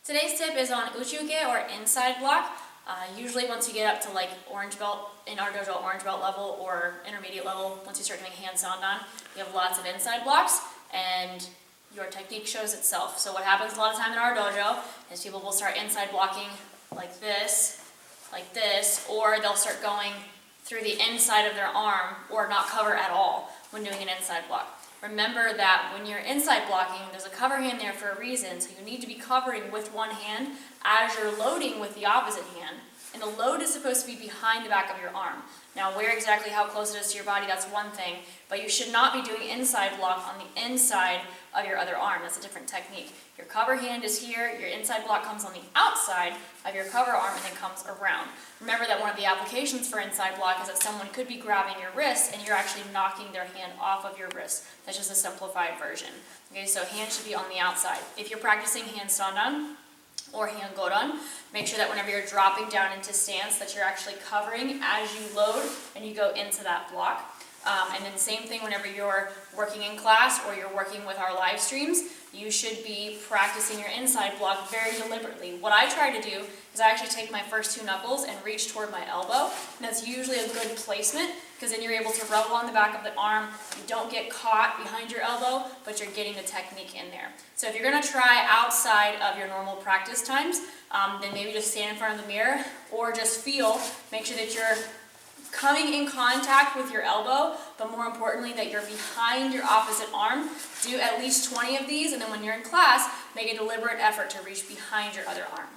Today's tip is on Uchi Uke, or inside block. Usually once you get up to like orange belt, in our dojo orange belt level or intermediate level, once you start doing hand sandan, you have lots of inside blocks and your technique shows itself. So what happens a lot of time in our dojo is people will start inside blocking like this, or they'll start going through the inside of their arm or not cover at all when doing an inside block. Remember that when you're inside blocking, there's a cover hand there for a reason, so you need to be covering with one hand as you're loading with the opposite hand. And the load is supposed to be behind the back of your arm. Now, where exactly, how close it is to your body, that's one thing, but you should not be doing inside block on the inside of your other arm. That's a different technique. Your cover hand is here, your inside block comes on the outside of your cover arm and then comes around. Remember that one of the applications for inside block is that someone could be grabbing your wrist and you're actually knocking their hand off of your wrist. That's just a simplified version. Okay, so hand should be on the outside. If you're practicing hand sandan or hand godan, make sure that whenever you're dropping down into stance that you're actually covering as you load and you go into that block. And then same thing whenever you're working in class or you're working with our live streams, you should be practicing your inside block very deliberately. What I try to do is I actually take my first two knuckles and reach toward my elbow, and that's usually a good placement because then you're able to rub along the back of the arm. You don't get caught behind your elbow, but you're getting the technique in there. So if you're going to try outside of your normal practice times, then maybe just stand in front of the mirror or just feel, make sure that you're coming in contact with your elbow, but more importantly that you're behind your opposite arm. Do at least 20 of these, and then when you're in class, make a deliberate effort to reach behind your other arm.